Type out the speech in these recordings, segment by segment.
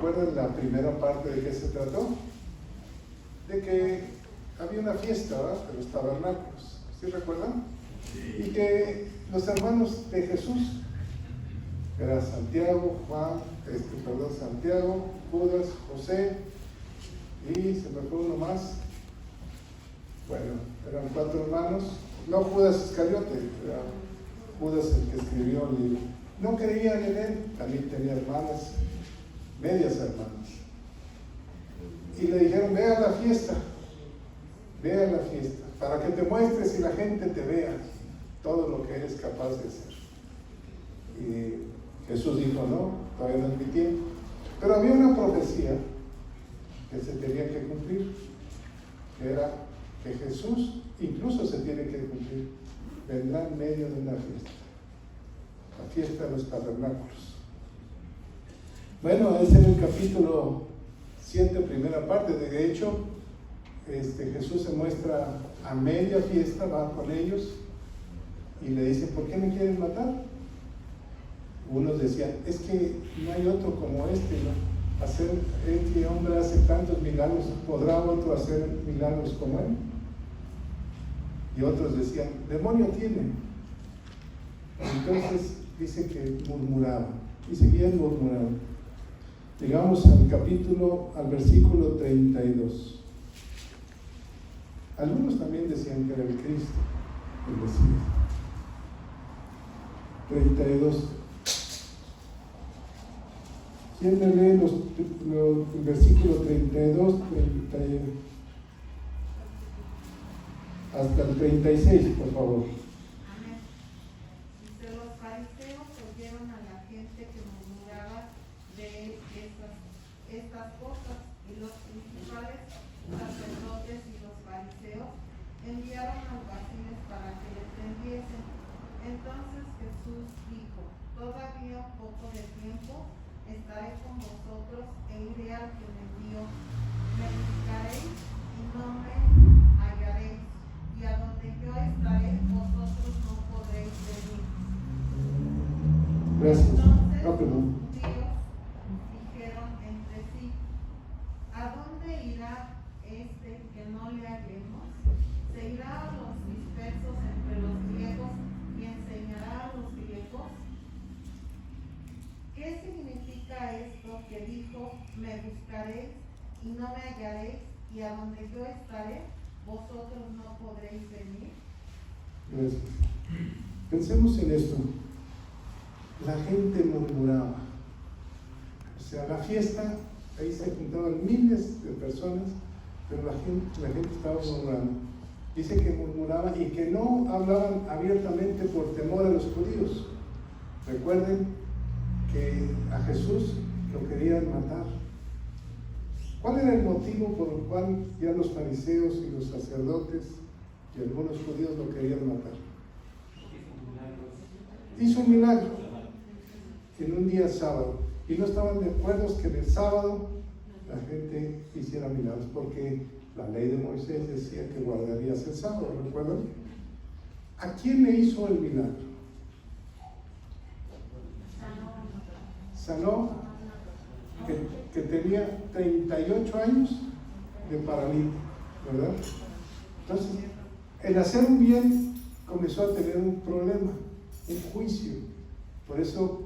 ¿Recuerdan la primera parte de qué se trató? De que había una fiesta, ¿verdad?, de los tabernáculos. ¿Sí recuerdan? Y que los hermanos de Jesús, era Santiago, Santiago, Judas, José, y se me fue uno más. Bueno, eran 4 hermanos. No Judas Iscariote, era Judas el que escribió el libro. No creían en él, también tenía hermanas, medias hermanas. Y le dijeron, ve a la fiesta, para que te muestres y la gente te vea todo lo que eres capaz de hacer. Y Jesús dijo, no, todavía no es mi tiempo. Pero había una profecía que se tenía que cumplir, que era que Jesús incluso se tiene que cumplir, vendrá en medio de una fiesta, la fiesta de los tabernáculos. Bueno, es en el capítulo 7, primera parte. De hecho, Jesús se muestra a media fiesta, va con ellos y le dice, ¿por qué me quieren matar? Unos decían, es que no hay otro como ¿no? Este hombre hace tantos milagros, ¿podrá otro hacer milagros como él? Y otros decían, demonio tiene. Entonces dice que murmuraban y seguían murmurando. Llegamos al versículo 32. Algunos también decían que era el Cristo, el Mesías. 32. ¿Quién me lee el versículo 32, 31, hasta el 36, por favor? Amén. Dice, los fariseos oyeron a la gente que murmuraba de estas cosas, y los principales sacerdotes y los fariseos enviaron alguaciles para que les prendiesen. Entonces Jesús dijo, todavía un poco de tiempo estaré con vosotros e iré al que me envió. Me buscaréis y no me hallaréis, y a donde yo estaré vosotros no podréis venir. Gracias. Entonces No, los judíos dijeron entre sí, ¿a dónde irá que no le hallemos? ¿Se irá a los dispersos entre los griegos y enseñará a los griegos? ¿Qué significa esto que dijo, me buscaréis y no me hallaréis, y a donde yo estaré, vosotros no podréis venir? Gracias. Pensemos en esto. La gente murmuraba. O sea, la fiesta, ahí se juntaban miles de personas, pero la gente estaba murmurando. Dice que murmuraban y que no hablaban abiertamente por temor a los judíos. Recuerden que a Jesús lo querían matar. ¿Cuál era el motivo por el cual ya los fariseos y los sacerdotes y algunos judíos lo querían matar? Hizo un milagro en un día sábado y no estaban de acuerdo que en el sábado la gente hiciera milagros, porque la ley de Moisés decía que guardarías el sábado, ¿recuerdan? ¿A quién le hizo el milagro? Sanó que tenía 38 años de paralítico, ¿verdad? Entonces, el hacer un bien comenzó a tener un problema, un juicio. Por eso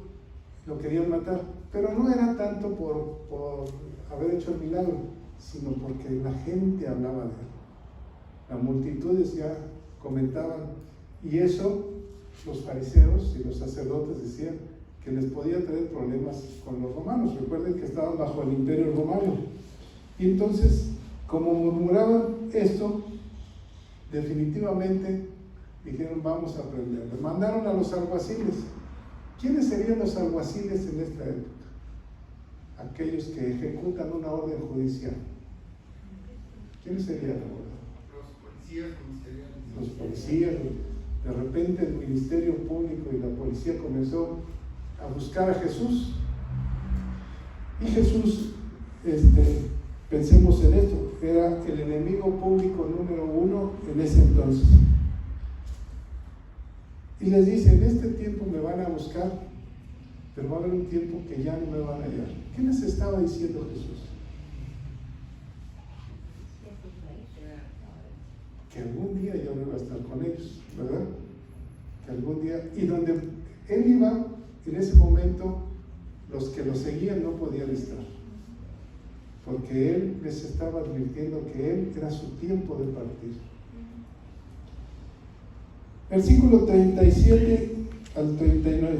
lo querían matar. Pero no era tanto por haber hecho el milagro, sino porque la gente hablaba de él. Las multitudes ya comentaban, y eso los fariseos y los sacerdotes decían que les podía traer problemas con los romanos. Recuerden que estaban bajo el imperio romano. Y entonces, como murmuraban esto, definitivamente dijeron, vamos a aprender. Le mandaron a los alguaciles. ¿Quiénes serían los alguaciles en esta época? Aquellos que ejecutan una orden judicial. ¿Quiénes serían? Los policías ministeriales. Los policías. De repente el ministerio público y la policía comenzó a buscar a Jesús. Y Jesús, pensemos en esto, era el enemigo público número 1 en ese entonces. Y les dice, en este tiempo me van a buscar, pero va a haber un tiempo que ya no me van a hallar. ¿Qué les estaba diciendo Jesús? Que algún día yo no iba a estar con ellos, ¿verdad? Que algún día, y donde él iba, en ese momento, los que lo seguían no podían estar, porque él les estaba advirtiendo que él era su tiempo de partir. Versículo 37 al 39.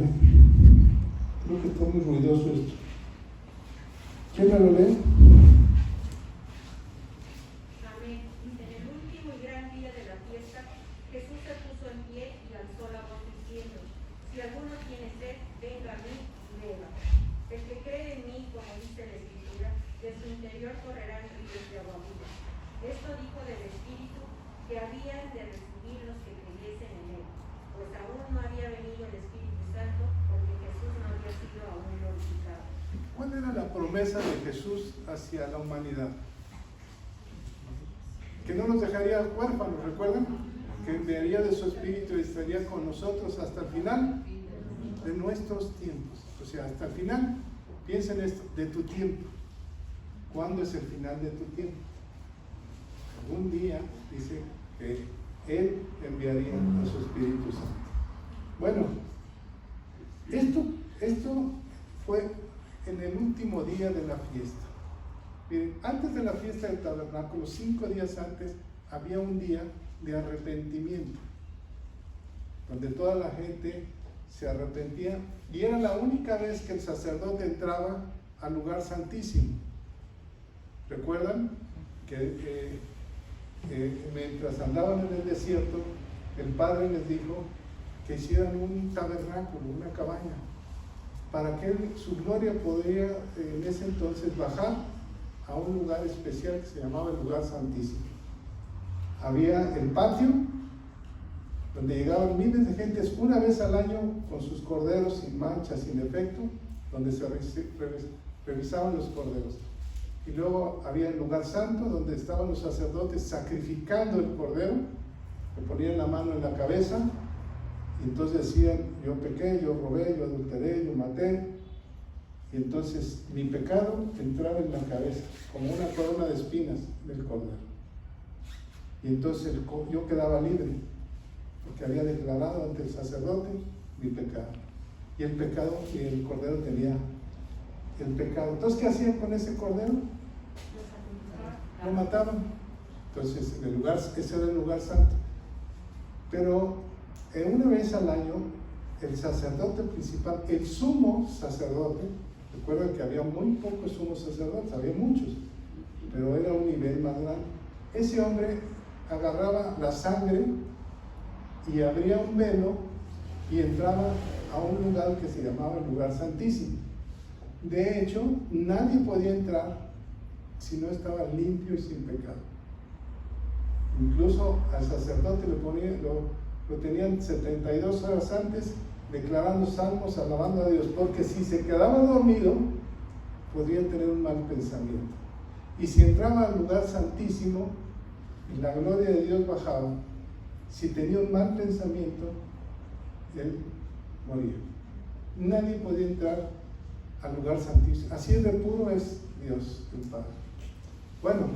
Creo que está muy ruidoso esto. ¿Quién me lo lee? Amén. En el último y gran día de la fiesta, Jesús se puso en pie y alzó la voz diciendo: si alguno tiene sed, venga a mí y beba. El que cree en mí, como dice la Escritura, de su interior correrán ríos de agua viva. Esto dijo del Espíritu que habían de recibir los que creyesen en él, pues aún no había venido el Espíritu Santo, porque Jesús no había sido aún glorificado. ¿Cuál era la promesa de Jesús hacia la humanidad? Que no nos dejaría huérfanos, ¿recuerdan? Que enviaría de su Espíritu y estaría con nosotros hasta el final de nuestros tiempos. O sea, hasta el final, piensa en esto, de tu tiempo. ¿Cuándo es el final de tu tiempo? Algún día dice que Él enviaría a su Espíritu Santo. Bueno, esto fue en el último día de la fiesta. Miren, antes de la fiesta del tabernáculo, 5 días antes, había un día de arrepentimiento, donde toda la gente se arrepentía, y era la única vez que el sacerdote entraba al lugar santísimo. ¿Recuerdan? Que mientras andaban en el desierto, el Padre les dijo que hicieran un tabernáculo, una cabaña, para que su gloria podría en ese entonces bajar a un lugar especial que se llamaba el lugar santísimo. Había el patio, donde llegaban miles de gentes una vez al año con sus corderos sin mancha, sin defecto, donde se revisaban los corderos. Y luego había el lugar santo, donde estaban los sacerdotes sacrificando el cordero, le ponían la mano en la cabeza, y entonces decían: yo pequé, yo robé, yo adulteré, yo maté. Y entonces mi pecado entraba en la cabeza, como una corona de espinas del cordero. Y entonces yo quedaba libre, porque había declarado ante el sacerdote mi pecado. Y el pecado, y el cordero tenía el pecado. Entonces, ¿qué hacían con ese cordero? Lo mataban. Entonces, ese era el lugar santo. Pero una vez al año, el sacerdote principal, el sumo sacerdote, recuerden que había muy pocos sumos sacerdotes, había muchos, pero era un nivel más grande. Ese hombre agarraba la sangre y abría un velo y entraba a un lugar que se llamaba el lugar santísimo. De hecho, nadie podía entrar si no estaba limpio y sin pecado. Incluso al sacerdote lo tenían 72 horas antes declarando salmos, alabando a Dios, porque si se quedaba dormido podrían tener un mal pensamiento. Y si entraba al lugar santísimo y la gloria de Dios bajaba, si tenía un mal pensamiento, él moría. Nadie podía entrar al lugar santísimo. Así de puro es Dios, el Padre. Bueno,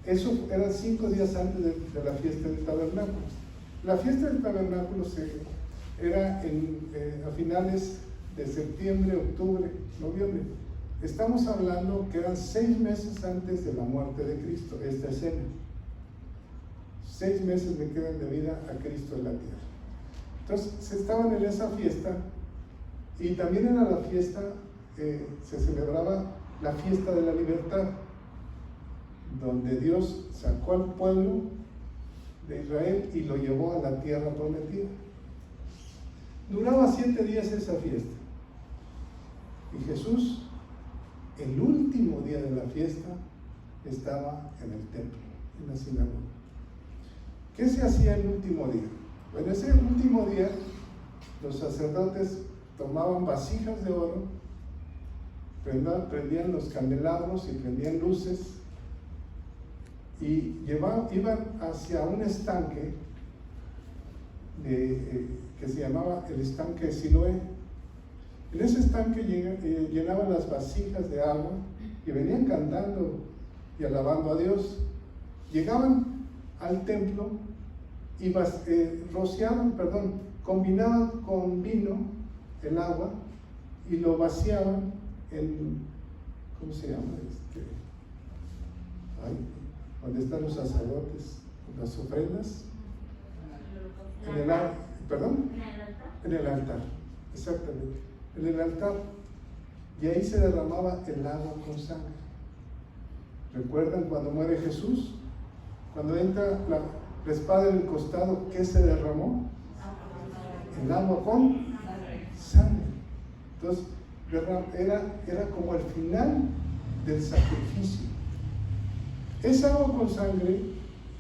eso eran 5 días antes de la fiesta del tabernáculo. La fiesta del tabernáculo era a finales de septiembre, octubre, noviembre. Estamos hablando que eran 6 meses antes de la muerte de Cristo, esta escena. 6 meses le quedan de vida a Cristo en la tierra. Entonces, se estaban en esa fiesta, y también era la fiesta, se celebraba la fiesta de la libertad, donde Dios sacó al pueblo de Israel y lo llevó a la tierra prometida. Duraba 7 días esa fiesta. Y Jesús, el último día de la fiesta, estaba en el templo, en la sinagoga. ¿Qué se hacía el último día? Bueno, ese último día, los sacerdotes tomaban vasijas de oro, prendían los candelabros y prendían luces, y iban hacia un estanque que se llamaba el estanque de Siloé. En ese estanque llenaban las vasijas de agua y venían cantando y alabando a Dios. Llegaban al templo y combinaban con vino el agua y lo vaciaban en, ¿cómo se llama? ¿Dónde están los sacerdotes? Las ofrendas. En el altar, exactamente, en el altar. Y ahí se derramaba el agua con sangre. ¿Recuerdan cuando muere Jesús? Cuando entra la espada en el costado, ¿qué se derramó? El agua con sangre. Entonces, era como el final del sacrificio. Esa agua con sangre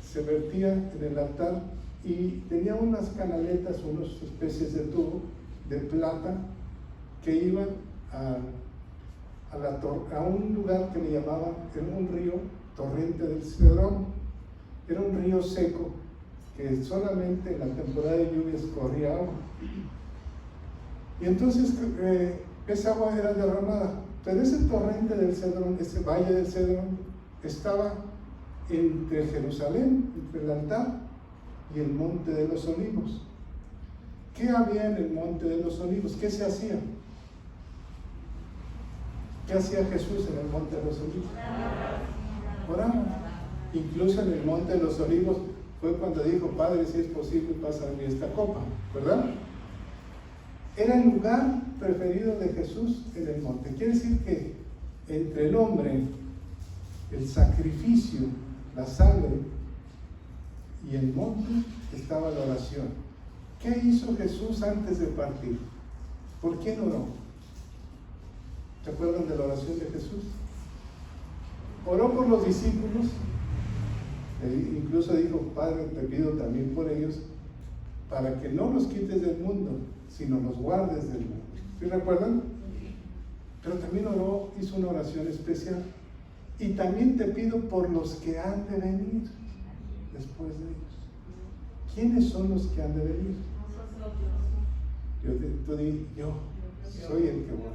se vertía en el altar y tenía unas canaletas, unas especies de tubo de plata que iban a un lugar que le llamaban, era un río, Torrente del Cedrón. Era un río seco que solamente en la temporada de lluvias corría agua. Y entonces esa agua era derramada. Pero ese torrente del Cedrón, ese valle del Cedrón, estaba entre Jerusalén, entre el altar y el monte de los olivos. ¿Qué había en el monte de los olivos? ¿Qué se hacía? ¿Qué hacía Jesús en el monte de los olivos? Oraba. Incluso en el monte de los olivos fue cuando dijo: Padre, si es posible, pásame esta copa, ¿verdad? Era el lugar preferido de Jesús en el monte. Quiere decir que entre el hombre, el sacrificio, la sangre y el monte estaba la oración. ¿Qué hizo Jesús antes de partir? ¿Por quién oró? ¿Se acuerdan de la oración de Jesús? Oró por los discípulos. Incluso dijo: Padre, te pido también por ellos, para que no los quites del mundo, sino los guardes del mundo. ¿Sí recuerdan? Pero también oró, hizo una oración especial. Y también te pido por los que han de venir después de ellos. ¿Quiénes son los que han de venir? Yo soy el que voy.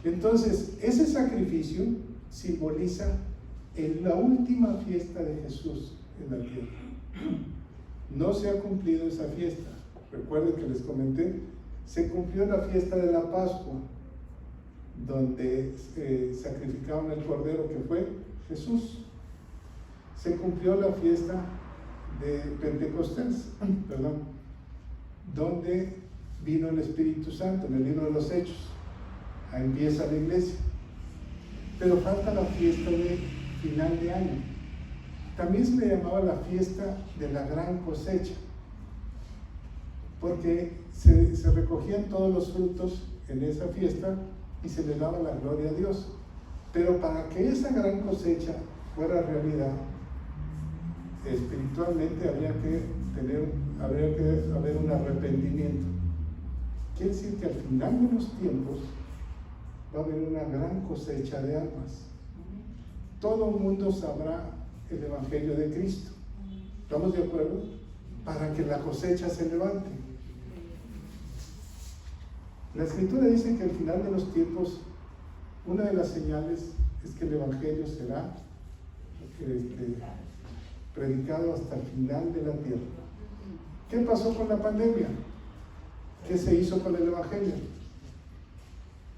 Entonces, ese sacrificio simboliza en la última fiesta de Jesús en la tierra. No se ha cumplido esa fiesta. Recuerden que les comenté, se cumplió la fiesta de la Pascua, donde sacrificaban el cordero que fue Jesús. Se cumplió la fiesta de Pentecostés, donde vino el Espíritu Santo, en el libro de los Hechos. Ahí empieza la iglesia. Pero falta la fiesta de final de año. También se le llamaba la fiesta de la gran cosecha, porque se recogían todos los frutos en esa fiesta y se le daba la gloria a Dios. Pero para que esa gran cosecha fuera realidad, espiritualmente habría que haber un arrepentimiento. Quiere decir que al final de los tiempos va a haber una gran cosecha de almas. Todo el mundo sabrá el Evangelio de Cristo. ¿Estamos de acuerdo? Para que la cosecha se levante. La Escritura dice que al final de los tiempos, una de las señales es que el Evangelio será predicado hasta el final de la tierra. ¿Qué pasó con la pandemia? ¿Qué se hizo con el Evangelio?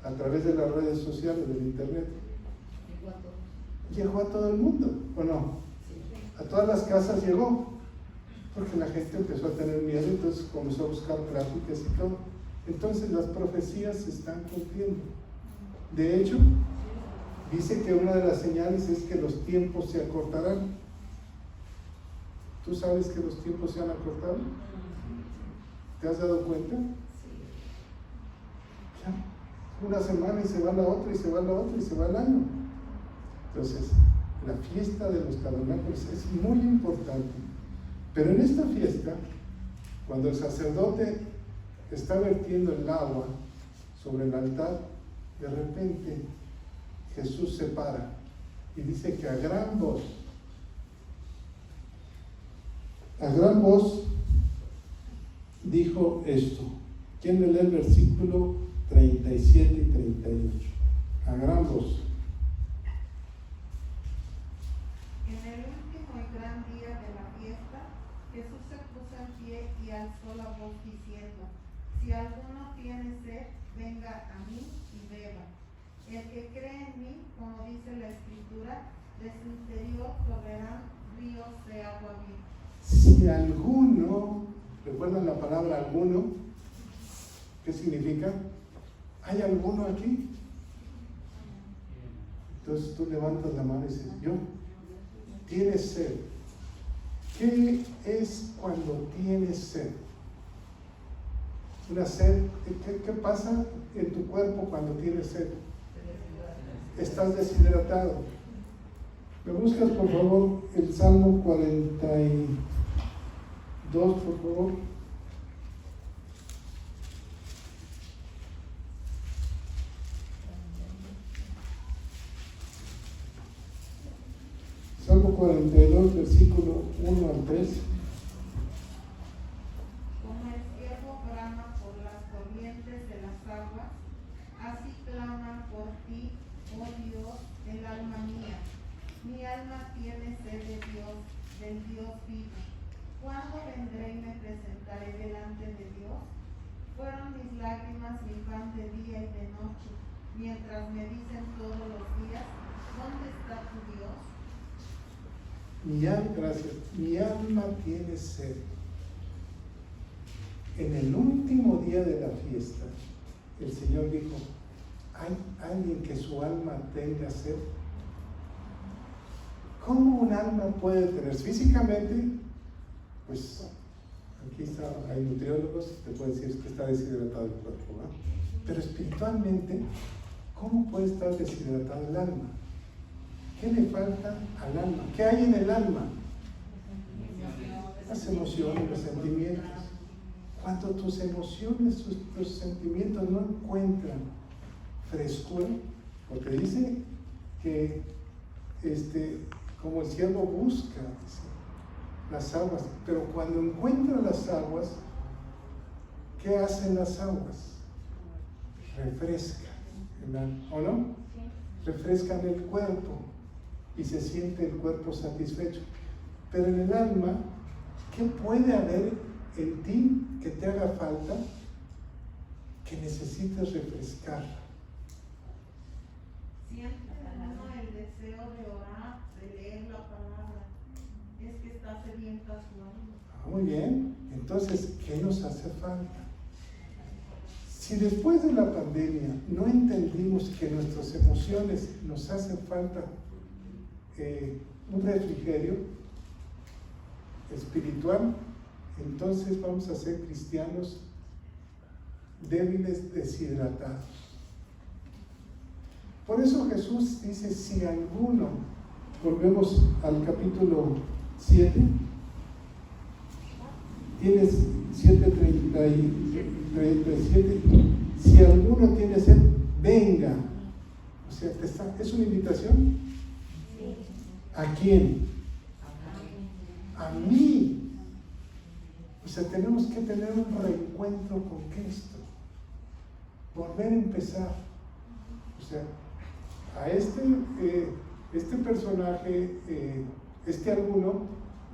A través de las redes sociales, del internet. Llegó a todo el mundo, ¿o no? A todas las casas llegó, porque la gente empezó a tener miedo, entonces comenzó a buscar pláticas y todo. Entonces las profecías se están cumpliendo. De hecho, dice que una de las señales es que los tiempos se acortarán. ¿Tú sabes que los tiempos se han acortado? ¿Te has dado cuenta? Ya, una semana y se va la otra, y se va la otra, y se va el año. Entonces, la fiesta de los tabernáculos es muy importante. Pero en esta fiesta, cuando el sacerdote está vertiendo el agua sobre el altar, de repente Jesús se para y dice que a gran voz dijo esto. ¿Quién me lee el versículo 37 y 38. A gran voz. En el último y gran día de la fiesta, Jesús se puso en pie y alzó la voz diciendo: si alguno tiene sed, venga a mí y beba. El que cree en mí, como dice la Escritura, de su interior correrán ríos de agua viva. Si alguno, ¿recuerdan la palabra alguno? ¿Qué significa? ¿Hay alguno aquí? Entonces tú levantas la mano y dices, yo. Tienes sed. ¿Qué es cuando tienes sed? Una sed, ¿qué pasa en tu cuerpo cuando tienes sed? Estás deshidratado. ¿Me buscas por favor el Salmo 42, por favor? Salmo 42, versículo 1 al 3. Como el ciervo brama por las corrientes de las aguas, así clama por ti, oh Dios, el alma mía. Mi alma tiene sed de Dios, del Dios vivo. ¿Cuándo vendré y me presentaré delante de Dios? Fueron mis lágrimas mi pan de día y de noche, mientras me dicen todos los días, ¿dónde está tu Dios? Gracias. Mi alma tiene sed. En el último día de la fiesta, el Señor dijo, ¿hay alguien que su alma tenga sed? ¿Cómo un alma puede tener? Físicamente, pues aquí hay nutriólogos, te pueden decir que está deshidratado el cuerpo, ¿verdad? Pero espiritualmente, ¿cómo puede estar deshidratado el alma? ¿Qué le falta al alma? ¿Qué hay en el alma? Las emociones, los sentimientos. Cuando tus emociones, tus sentimientos no encuentran frescura, porque dice que como el ciervo busca las aguas, pero cuando encuentra las aguas, ¿qué hacen las aguas? Refrescan, ¿o no? Refrescan el cuerpo y se siente el cuerpo satisfecho. Pero en el alma, ¿qué puede haber en ti que te haga falta, que necesites refrescar? Siente uno el deseo de orar, de leer la palabra. Es que está sedienta su alma. Muy bien. Entonces, ¿qué nos hace falta? Si después de la pandemia no entendimos que nuestras emociones nos hacen falta un refrigerio espiritual, entonces vamos a ser cristianos débiles, deshidratados. Por eso Jesús dice, si alguno, volvemos al capítulo 7, tienes 7:37, si alguno tiene sed, venga. O sea, ¿es una invitación? ¿A quién? A mí. O sea, tenemos que tener un reencuentro con Cristo, volver a empezar. O sea, a este personaje, alguno,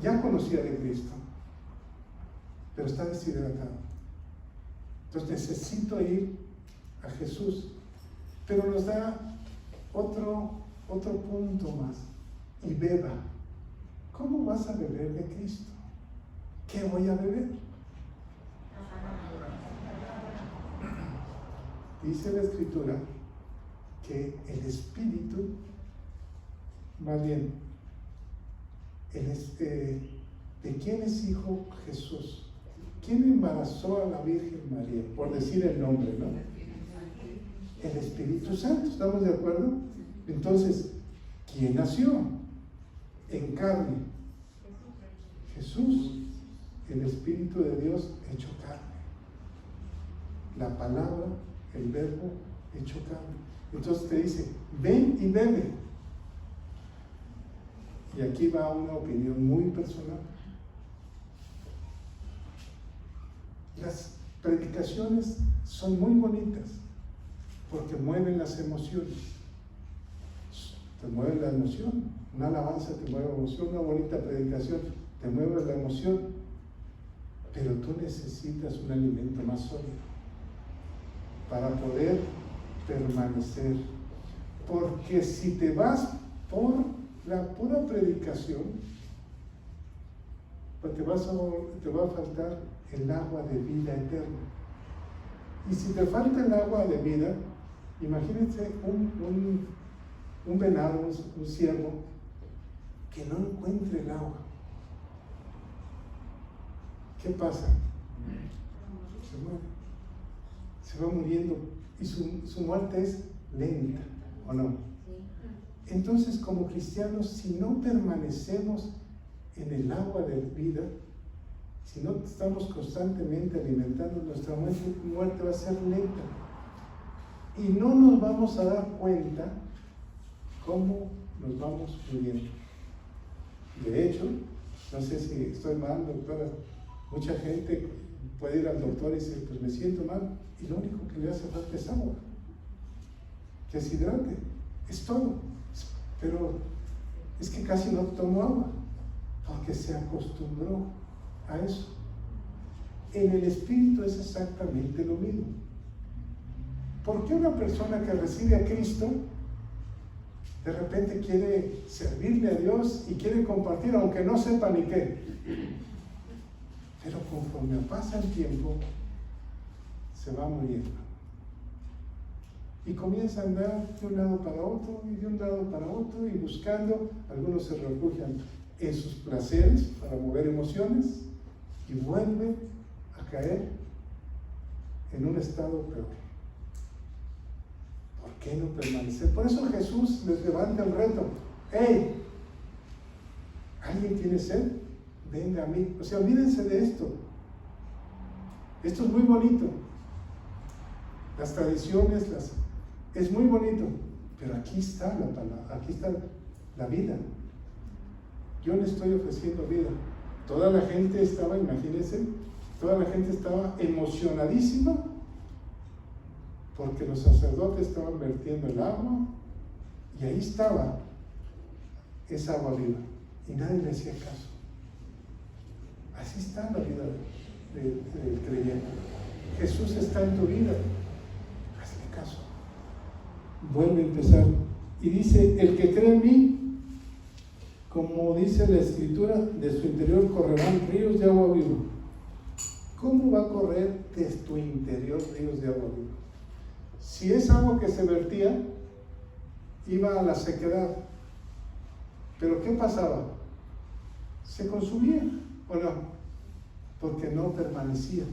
ya conocía de Cristo, pero está deshidratado. Entonces necesito ir a Jesús. Pero nos da otro punto más. Y beba. ¿Cómo vas a beber de Cristo? ¿Qué voy a beber? Dice la Escritura que el Espíritu, más bien, ¿de quién es hijo Jesús? ¿Quién embarazó a la Virgen María? Por decir el nombre, ¿no? El Espíritu Santo, ¿estamos de acuerdo? Entonces, ¿quién nació en carne? Jesús, el Espíritu de Dios hecho carne. La palabra, el verbo hecho carne. Entonces te dice, ven y bebe. Y aquí va una opinión muy personal. Las predicaciones son muy bonitas, porque mueven las emociones. Te mueve la emoción. Una alabanza te mueve la emoción, una bonita predicación te mueve la emoción. Pero tú necesitas un alimento más sólido para poder permanecer. Porque si te vas por la pura predicación, pues te va a faltar el agua de vida eterna. Y si te falta el agua de vida, imagínense un venado, un ciervo, que no encuentre el agua. ¿Qué pasa? Se muere. Se va muriendo. Y su muerte es lenta, ¿o no? Entonces, como cristianos, si no permanecemos en el agua de vida, si no estamos constantemente alimentando, nuestra muerte va a ser lenta. Y no nos vamos a dar cuenta cómo nos vamos muriendo. De hecho, no sé si estoy mal, doctora, mucha gente puede ir al doctor y decir, pues me siento mal, y lo único que le hace falta es agua, que se hidrate, es todo. Pero es que casi no tomo agua, porque se acostumbró a eso. En el espíritu es exactamente lo mismo. ¿Por qué una persona que recibe a Cristo de repente quiere servirle a Dios y quiere compartir, aunque no sepa ni qué? Pero conforme pasa el tiempo, se va muriendo. Y comienza a andar de un lado para otro, y de un lado para otro, y buscando. Algunos se refugian en sus placeres para mover emociones, y vuelve a caer en un estado peor. ¿Por qué no permanecer? Por eso Jesús les levanta el reto. ¡Hey! ¿Alguien tiene sed? Venga a mí. O sea, olvídense de esto. Esto es muy bonito. Las tradiciones, es muy bonito. Pero aquí está la palabra, aquí está la vida. Yo le estoy ofreciendo vida. Toda la gente estaba, imagínense, toda la gente estaba emocionadísima porque los sacerdotes estaban vertiendo el agua y ahí estaba esa agua viva y nadie le hacía caso. Así está la vida del creyente. Jesús está en tu vida, hazle caso. Vuelve a empezar y dice, el que cree en mí, como dice la escritura, de su interior correrán ríos de agua viva. ¿Cómo va a correr de tu interior ríos de agua viva? Si esa agua que se vertía iba a la sequedad, ¿pero qué pasaba? Se consumía, ¿o no? Porque no permanecía.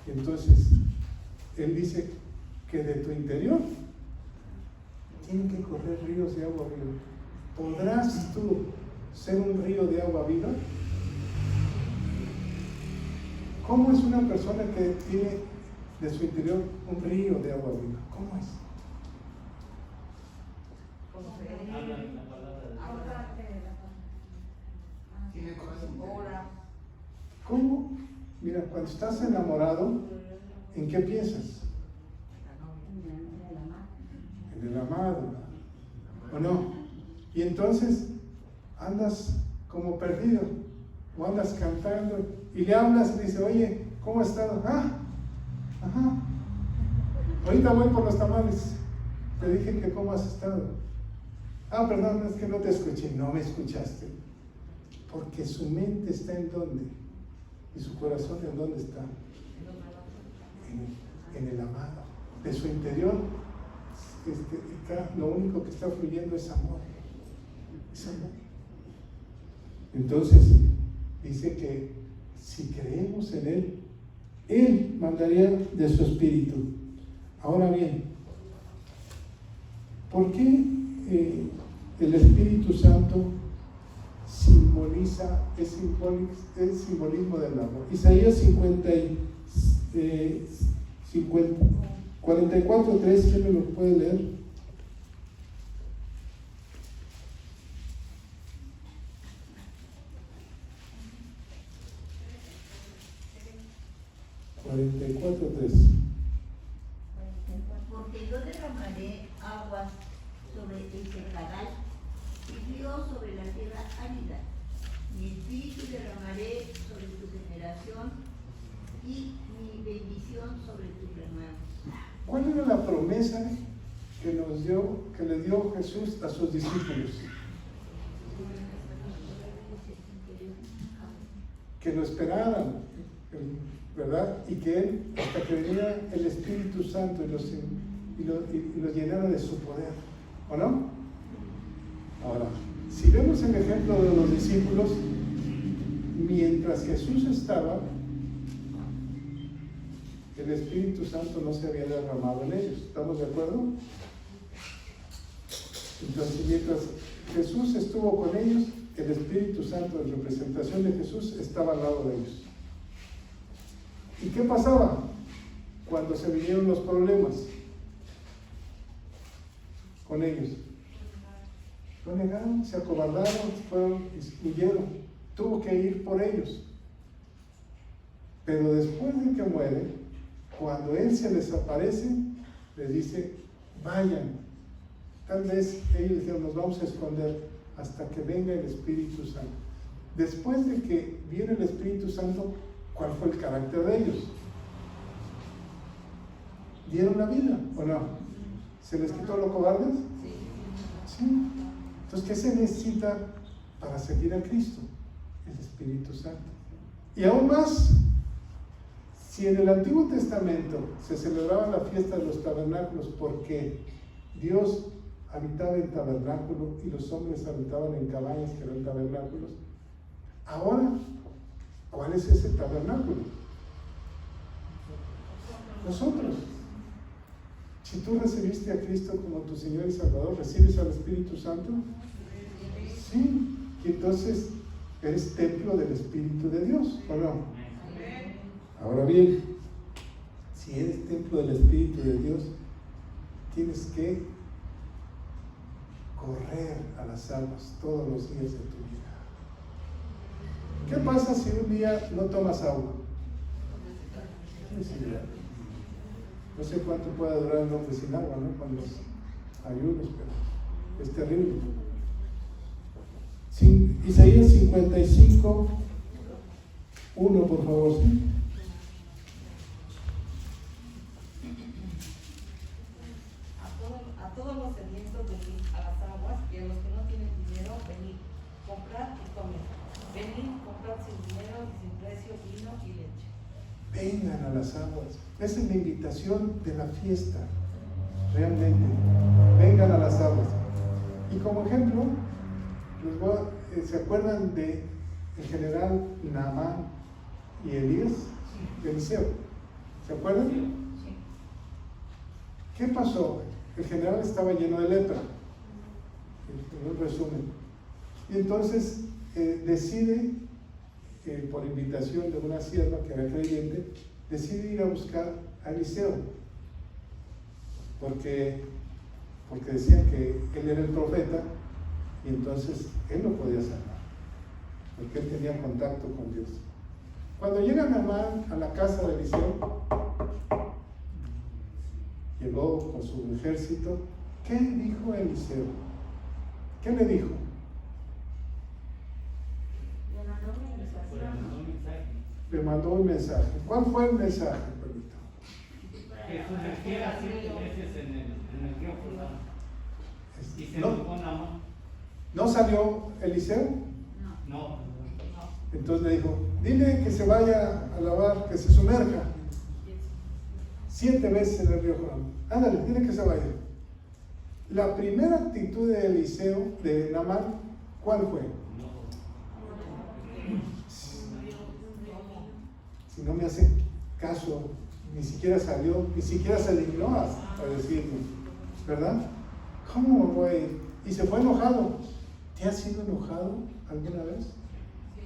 Entonces, él dice que de tu interior tienen que correr ríos de agua viva. ¿Podrás tú ser un río de agua viva? ¿Cómo es una persona que tiene de su interior un río de agua viva? ¿Cómo es? Tiene cosas interiores. ¿Cómo? Mira, cuando estás enamorado, ¿en qué piensas? En el amado, ¿o no? Y entonces andas como perdido, o andas cantando, y le hablas y dice, oye, ¿cómo has estado? Ajá, ahorita voy por los tamales, te dije que cómo has estado. Perdón, es que no te escuché. No me escuchaste, porque su mente está en dónde, y su corazón en dónde está, en el amado. De su interior, lo único que está fluyendo es amor. Es amor. Entonces, dice que si creemos en Él, Él mandaría de su espíritu. Ahora bien, ¿por qué el Espíritu Santo es simbolismo del amor? Isaías 44:3, ¿quién me lo puede leer? Porque Mi espíritu derramaré sobre tu generación y mi bendición sobre tus renuevos. ¿Cuál era la promesa que le dio Jesús a sus discípulos? Que lo esperaran, ¿verdad? Y que Él, hasta que viniera el Espíritu Santo y los llenara de su poder, ¿o no? Ahora, si vemos el ejemplo de los discípulos, mientras Jesús estaba, el Espíritu Santo no se había derramado en ellos. ¿Estamos de acuerdo? Entonces, mientras Jesús estuvo con ellos, el Espíritu Santo, en representación de Jesús, estaba al lado de ellos. ¿Y qué pasaba cuando se vinieron los problemas con ellos? Lo negaron, se acobardaron, huyeron. Tuvo que ir por ellos. Pero después de que muere, cuando Él se les aparece, les dice, vayan. Tal vez ellos dijeron, nos vamos a esconder hasta que venga el Espíritu Santo. Después de que viene el Espíritu Santo, ¿cuál fue el carácter de ellos? ¿Dieron la vida o no? ¿Se les quitó lo cobardes? Sí. Entonces, ¿qué se necesita para seguir a Cristo? El Espíritu Santo. Y aún más, si en el Antiguo Testamento se celebraba la fiesta de los tabernáculos porque Dios habitaba en tabernáculo y los hombres habitaban en cabañas que eran tabernáculos, ahora, ¿cuál es ese tabernáculo? Nosotros. Si tú recibiste a Cristo como tu Señor y Salvador, ¿recibes al Espíritu Santo? Sí. Y entonces eres templo del Espíritu de Dios, ¿o no? Ahora bien, si eres templo del Espíritu de Dios, tienes que correr a las aguas todos los días de tu vida. ¿Qué pasa si un día no tomas agua? No sé cuánto puede durar el hombre sin agua, ¿no? Con los ayunos, pero es terrible. Isaías 55, 1, por favor. ¿Sí? A todos los sedientos venid a las aguas, y a los que no tienen dinero, venid, comprad y comed. Venid, comprad sin dinero y sin precio vino y leche. Vengan a las aguas. Esa es la invitación de la fiesta. Realmente. Vengan a las aguas. Y como ejemplo, ¿se acuerdan de el general Naamán y Elías? Eliseo. ¿Se acuerdan? Sí. ¿Qué pasó? El general estaba lleno de lepra. En un resumen. Y entonces decide, por invitación de una sierva que era creyente, decide ir a buscar a Eliseo. Porque decían que él era el profeta y entonces él lo podía salvar. Porque él tenía contacto con Dios. Cuando llega Naamán a la casa de Eliseo, llegó con su ejército. ¿Qué dijo Eliseo? ¿Qué le dijo? Le mandó un mensaje. ¿Cuál fue el mensaje, Pedrito? Que sumergiera 7 veces en el río Jordán. Y se ¿No? enojó Naamán. ¿No salió Eliseo? No. Entonces le dijo, dile que se vaya a lavar, que se sumerja 7 veces en el río Jordán. Ándale, dile que se vaya. La primera actitud de Eliseo, de Naamán, ¿cuál fue? Si no me hace caso, ni siquiera salió, ni siquiera se dignó a decirme, ¿verdad? ¿Cómo voy? Y se fue enojado. ¿Te has sido enojado alguna vez?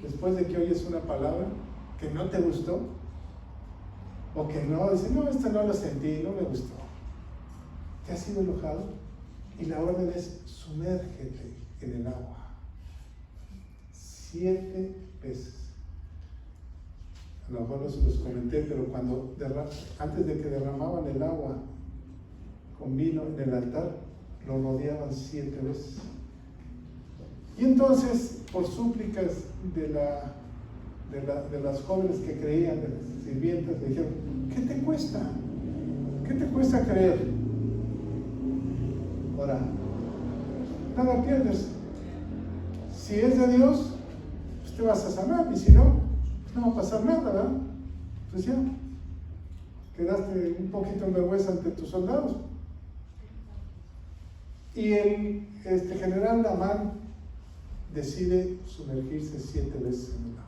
Después de que oyes una palabra que no te gustó, o que no, dices, no, esto no lo sentí, no me gustó. ¿Te has sido enojado? Y la orden es, sumérgete en el agua 7 veces. A lo mejor no se los comenté, pero antes de que derramaban el agua con vino en el altar, lo rodeaban 7 veces. Y entonces por súplicas de las jóvenes que creían, de las sirvientas, le dijeron, ¿qué te cuesta? ¿Qué te cuesta creer? Ahora, nada pierdes. Si es de Dios, pues te vas a sanar, y si no, no va a pasar nada, ¿verdad? Pues ya, quedaste un poquito en vergüenza ante tus soldados. Y el general Naamán decide sumergirse 7 veces en el agua.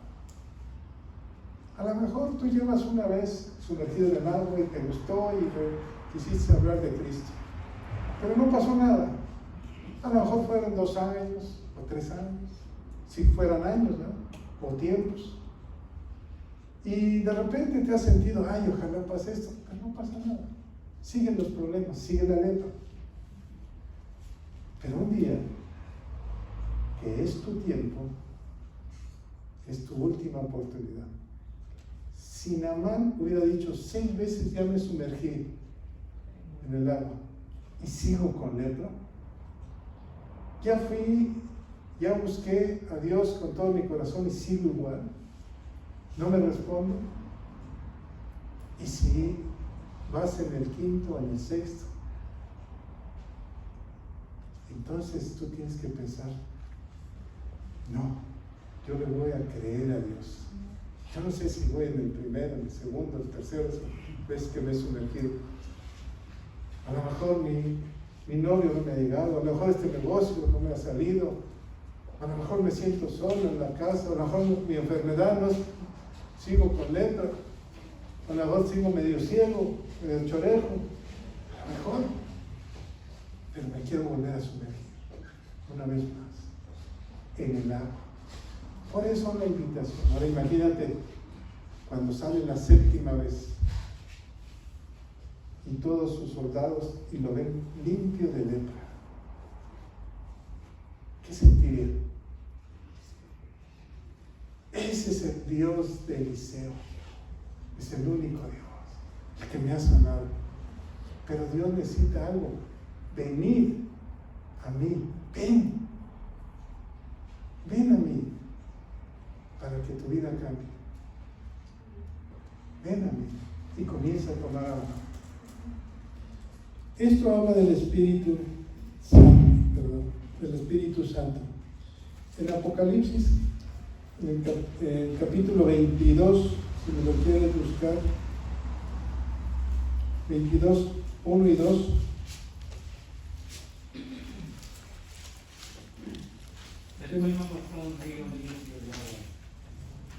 A lo mejor tú llevas una vez sumergido en el agua y te gustó y quisiste hablar de Cristo, pero no pasó nada. A lo mejor fueron 2 años o 3 años, si fueran años, ¿no? O tiempos. Y de repente te has sentido, ay, ojalá pase esto, pero no pasa nada. Siguen los problemas, sigue la lepra. Pero un día, que es tu tiempo, es tu última oportunidad. Si Naamán hubiera dicho 6 veces ya me sumergí en el agua y sigo con lepra, ya busqué a Dios con todo mi corazón y sigo igual, no me responde. Y si vas en el 5º, en el 6º, entonces tú tienes que pensar, no, yo le voy a creer a Dios. Yo no sé si voy en el primero, en el segundo, en el tercero vez que me he sumergido. A lo mejor mi novio no me ha llegado, a lo mejor este negocio no me ha salido, a lo mejor me siento solo en la casa, a lo mejor mi enfermedad no es, sigo con lepra, a lo mejor sigo medio ciego, medio chorejo, a lo mejor, pero me quiero volver a sumergir una vez más en el agua. Por eso la invitación. Ahora imagínate cuando sale la 7ª vez y todos sus soldados y lo ven limpio de lepra. ¿Qué sentiría? Ese es el Dios de Eliseo. Es el único Dios, el que me ha sanado. Pero Dios necesita algo. Venid a mí. Ven a mí para que tu vida cambie. Ven a mí y comienza a tomar agua. Esto habla del Espíritu Santo, del Espíritu Santo. En Apocalipsis, en el capítulo 22, si me lo quieres buscar, 22, 1 y 2. Después me mostró un río limpio de agua,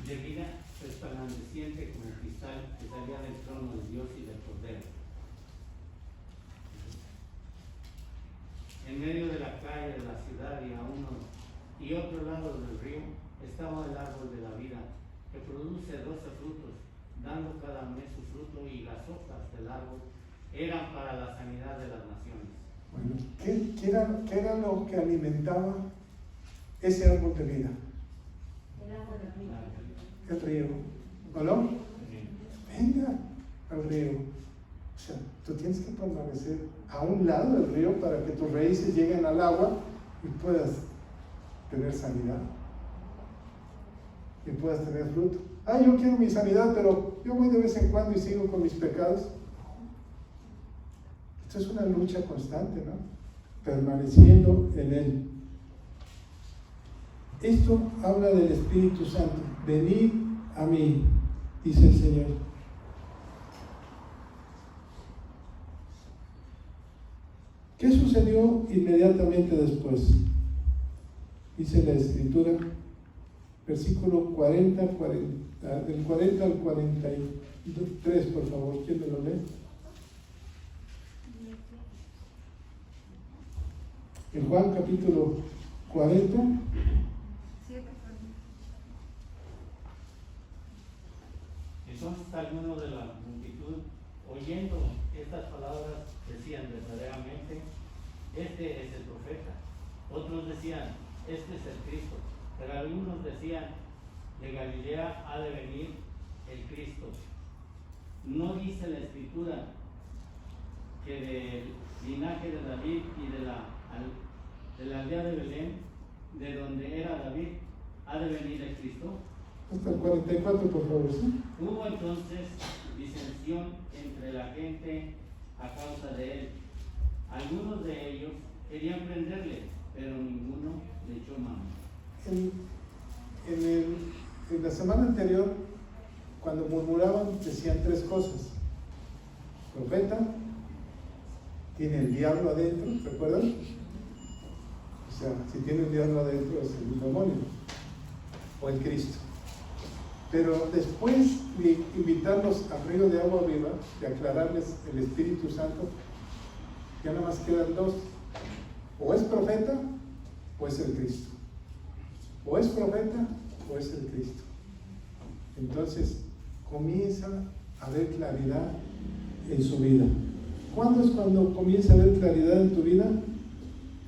de vida resplandeciente como cristal, que salía del trono de Dios y del Cordero. En medio de la calle de la ciudad y a uno y otro lado del río estaba el árbol de la vida, que produce 12 frutos, dando cada mes su fruto, y las hojas del árbol eran para la sanidad de las naciones. Bueno, ¿qué era lo que alimentaba ese árbol de vida? El río. ¿O no? Venga al río. O sea, tú tienes que permanecer a un lado del río para que tus raíces lleguen al agua y puedas tener sanidad. Y puedas tener fruto. Yo quiero mi sanidad, pero yo voy de vez en cuando y sigo con mis pecados. Esto es una lucha constante, ¿no? Permaneciendo en Él. Esto habla del Espíritu Santo. Venid a mí, dice el Señor. ¿Qué sucedió inmediatamente después? Dice la Escritura, versículo 40, del 40 al 43, por favor, ¿quién me lo lee? En Juan capítulo 40. Entonces algunos de la multitud, oyendo estas palabras, decían verdaderamente, este es el profeta. Otros decían, este es el Cristo. Pero algunos decían, de Galilea ha de venir el Cristo. ¿No dice la Escritura que del linaje de David y de la aldea de Belén, de donde era David, ha de venir el Cristo? Hasta el 44, por favor, ¿sí? Hubo entonces disensión entre la gente a causa de él. Algunos de ellos querían prenderle, pero ninguno le echó mano. En la semana anterior, cuando murmuraban, decían tres cosas. Profeta, tiene el diablo adentro, ¿recuerdan? O sea, si tiene el diablo adentro es el demonio o el Cristo. Pero después de invitarlos al río de agua viva, de aclararles el Espíritu Santo, ya nada más quedan dos. O es profeta o es el Cristo. O es profeta o es el Cristo. Entonces comienza a haber claridad en su vida. ¿Cuándo es cuando comienza a haber claridad en tu vida?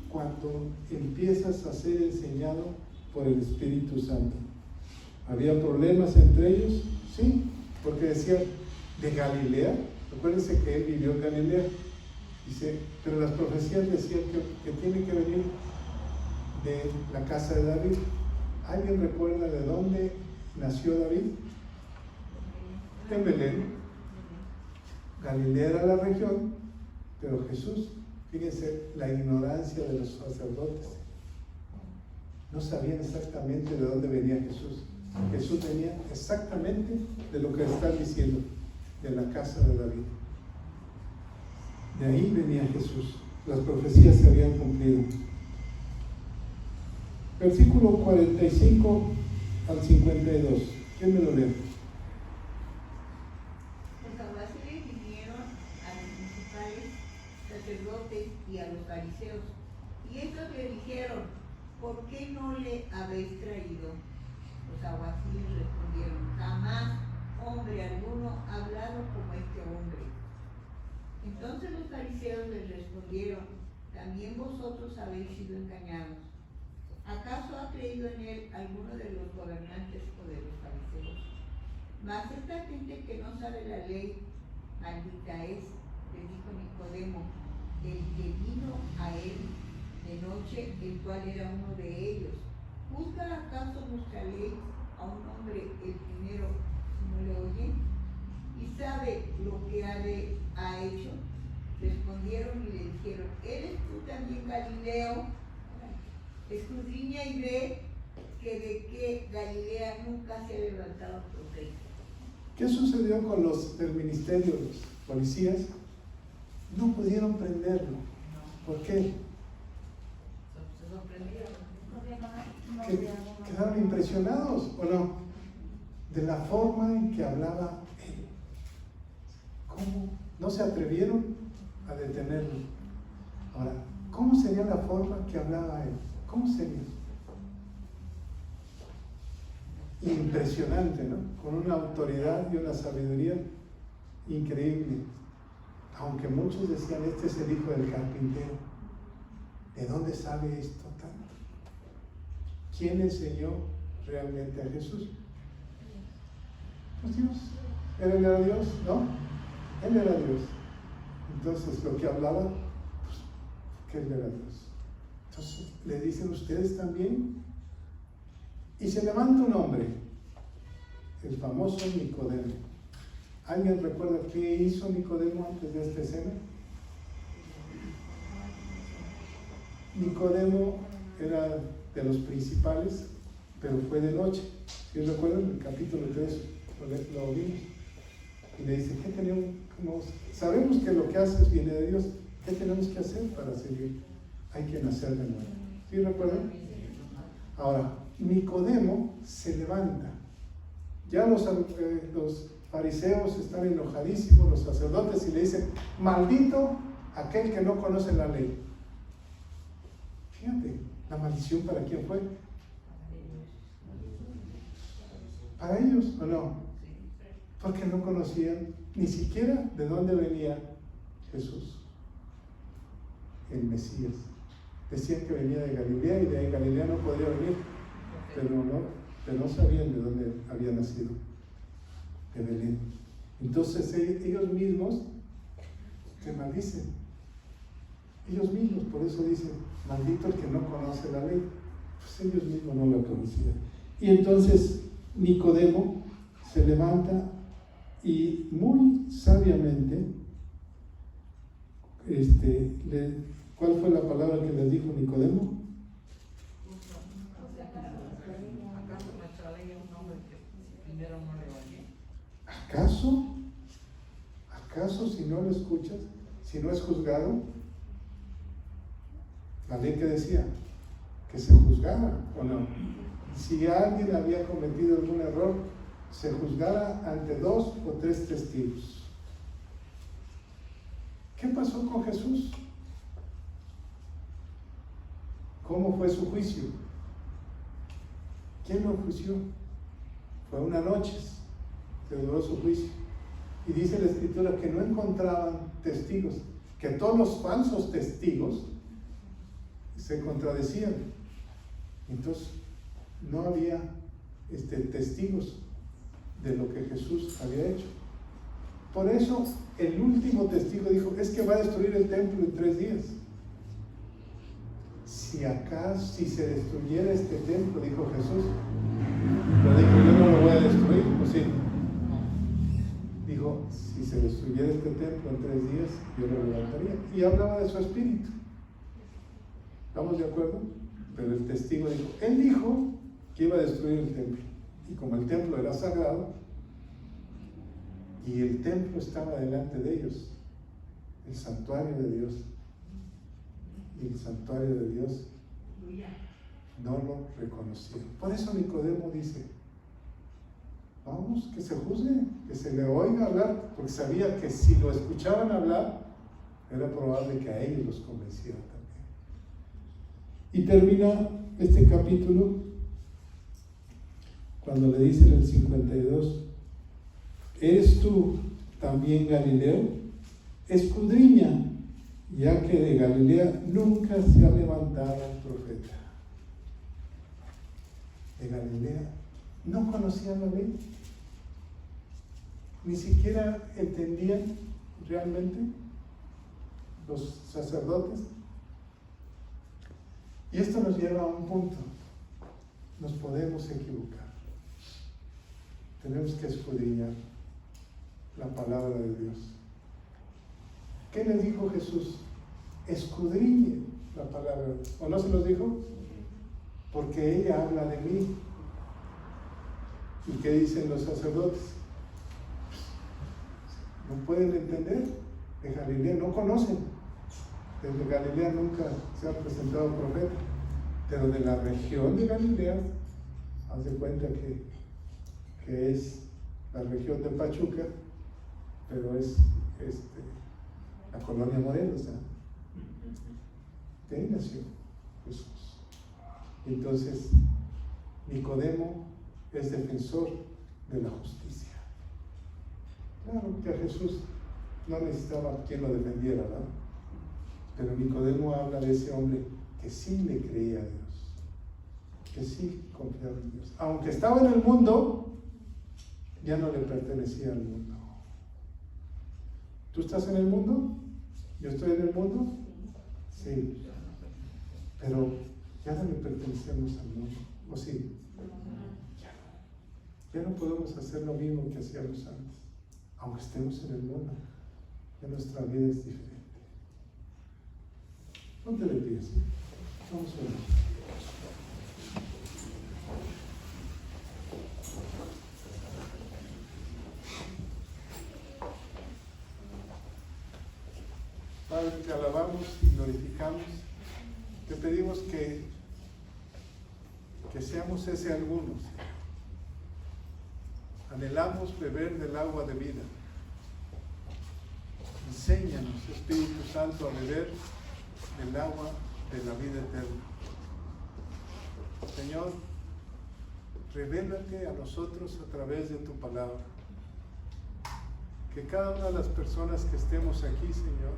Cuando empiezas a ser enseñado por el Espíritu Santo. ¿Había problemas entre ellos? Sí, porque decían, de Galilea. Acuérdense que él vivió en Galilea. Dice, pero las profecías decían que tiene que venir de la casa de David. ¿Alguien recuerda de dónde nació David? En Belén. Galilea era la región, pero Jesús, fíjense la ignorancia de los sacerdotes. No sabían exactamente de dónde venía Jesús. Jesús venía exactamente de lo que están diciendo, de la casa de David. De ahí venía Jesús. Las profecías se habían cumplido. Versículo 45 al 52. ¿Quién me lo lee? Los alguaciles vinieron a los principales sacerdotes y a los fariseos, y estos le dijeron, ¿por qué no le habéis traído? Los alguaciles respondieron, jamás hombre alguno ha hablado como este hombre. Entonces los fariseos les respondieron, también vosotros habéis sido engañados. ¿Acaso ha creído en él alguno de los gobernantes o de los fariseos? Mas esta gente que no sabe la ley, maldita es, le dijo Nicodemo, el que vino a él de noche, el cual era uno de ellos. ¿Juzga acaso nuestra ley a un hombre el primero si no le oye? ¿Y sabe lo que ha hecho? Respondieron y le dijeron, ¿eres tú también Galileo? Escudriña y ve que de que Galilea nunca se ha levantado profeta. ¿Qué sucedió con los del ministerio, los policías? No pudieron prenderlo. ¿Por qué? Se sorprendieron. Quedaron impresionados, ¿o no? De la forma en que hablaba él. ¿Cómo? No se atrevieron a detenerlo. Ahora, ¿cómo sería la forma que hablaba él? ¿Cómo sería? Impresionante, ¿no? Con una autoridad y una sabiduría increíble. Aunque muchos decían, este es el hijo del carpintero. ¿De dónde sabe esto tanto? ¿Quién enseñó realmente a Jesús? Pues Dios. Él era Dios, ¿no? Él era Dios. Entonces, lo que hablaba, pues, que él era Dios. Entonces, le dicen ustedes también. Y se levanta un hombre, el famoso Nicodemo. ¿Alguien recuerda qué hizo Nicodemo antes de esta escena? Nicodemo era de los principales, pero fue de noche. ¿Sí recuerdan? En el capítulo 3 lo vimos. Y le dice, ¿qué tenemos? Sabemos que lo que haces viene de Dios. ¿Qué tenemos que hacer para seguir? Hay que nacer de nuevo. ¿Sí recuerdan? Ahora, Nicodemo se levanta. Ya los fariseos están enojadísimos, los sacerdotes, y le dicen, maldito aquel que no conoce la ley. Fíjate, la maldición ¿para quién fue? ¿Para ellos o no? Porque no conocían ni siquiera de dónde venía Jesús, el Mesías. Decían que venía de Galilea y de Galilea no podría venir, pero no sabían de dónde había nacido, de Belén. Entonces ellos mismos se maldicen. Ellos mismos, por eso dicen, maldito el que no conoce la ley. Pues ellos mismos no la conocían. Y entonces Nicodemo se levanta y muy sabiamente, ¿cuál fue la palabra que le dijo Nicodemo? ¿Acaso nuestra ley es un hombre que primero no le oye? ¿Acaso si no lo escuchas, si no es juzgado? La ley que decía que se juzgara o no. Si alguien había cometido algún error, se juzgara ante 2 o 3 testigos. ¿Qué pasó con Jesús? ¿Cómo fue su juicio? ¿Quién lo juició? Fue una noche que duró su juicio. Y dice la Escritura que no encontraban testigos, que todos los falsos testigos se contradecían. Entonces, no había testigos de lo que Jesús había hecho. Por eso, el último testigo dijo, es que va a destruir el templo en 3 días. Si se destruyera este templo, dijo Jesús, pero dijo, yo no lo voy a destruir, ¿o sí? Dijo, si se destruyera este templo en 3 días, yo lo levantaría. Y hablaba de su espíritu. ¿Estamos de acuerdo? Pero el testigo dijo, él dijo que iba a destruir el templo. Y como el templo era sagrado, y el templo estaba delante de ellos, el santuario de Dios, y el santuario de Dios no lo reconocieron. Por eso Nicodemo dice, vamos, que se juzgue, que se le oiga hablar, porque sabía que si lo escuchaban hablar, era probable que a ellos los convenciera también. Y termina este capítulo cuando le dice en el 52, ¿eres tú también Galileo? Escudriña, ya que de Galilea nunca se ha levantado un profeta. De Galilea no conocían la ley, ni siquiera entendían realmente los sacerdotes. Y esto nos lleva a un punto: nos podemos equivocar. Tenemos que escudriñar la palabra de Dios. ¿Qué les dijo Jesús? Escudriñe la palabra de Dios. ¿O no se los dijo? Porque ella habla de mí. ¿Y qué dicen los sacerdotes? No pueden entender de Galilea, no conocen. Desde Galilea nunca se ha presentado un profeta, pero de la región de Galilea, haz de cuenta que es la región de Pachuca, pero es la colonia Morelos, ¿eh? De ahí nació Jesús. Entonces, Nicodemo es defensor de la justicia. Claro que a Jesús no necesitaba quien lo defendiera, ¿no? Pero Nicodemo habla de ese hombre que sí le creía a Dios, que sí confiaba en Dios. Aunque estaba en el mundo, ya no le pertenecía al mundo. ¿Tú estás en el mundo? ¿Yo estoy en el mundo? Sí. Pero ya no le pertenecemos al mundo, ¿o sí? Ya no podemos hacer lo mismo que hacíamos antes. Aunque estemos en el mundo, ya nuestra vida es diferente. Ponte de pies. Vamos a ver. Padre, te alabamos y glorificamos. Te pedimos que seamos ese algunos. Anhelamos beber del agua de vida. Enséñanos, Espíritu Santo, a beber del agua de la vida eterna. Señor, revélate a nosotros a través de tu palabra. Que cada una de las personas que estemos aquí, Señor,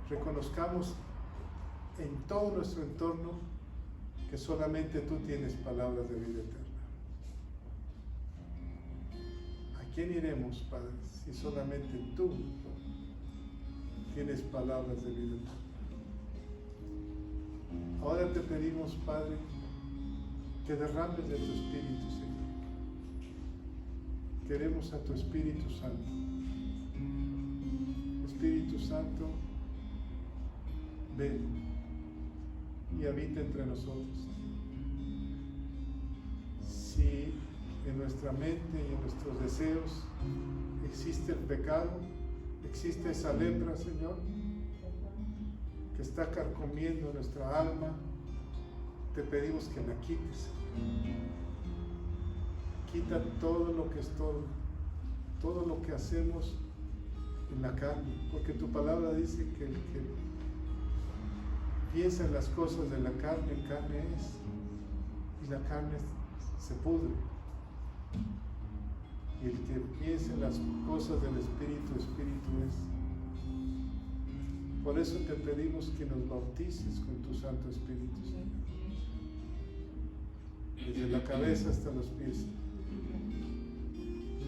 reconozcamos en todo nuestro entorno que solamente tú tienes palabras de vida eterna. ¿A quién iremos, Padre, si solamente tú tienes palabras de vida eterna? Ahora te pedimos, Padre, que derrames de tu Espíritu, Señor. Queremos a tu Espíritu Santo. Espíritu Santo, ven y habita entre nosotros. Si en nuestra mente y en nuestros deseos existe el pecado, existe esa lepra, Señor, que está carcomiendo nuestra alma, te pedimos que la quites. Quita todo lo que estorba, todo lo que hacemos en la carne, porque tu palabra dice que el que piensa en las cosas de la carne es, y la carne se pudre. Y el que piensa en las cosas del Espíritu, Espíritu es. Por eso te pedimos que nos bautices con tu Santo Espíritu, Señor. Desde la cabeza hasta los pies.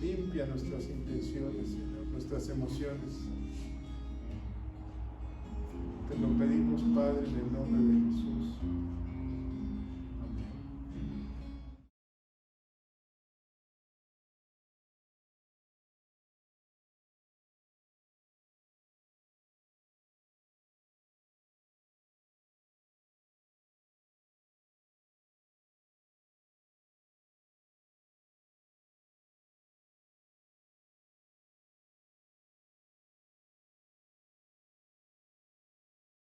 Limpia nuestras intenciones, Señor, nuestras emociones. Te lo pedimos, Padre, en el nombre de Jesús.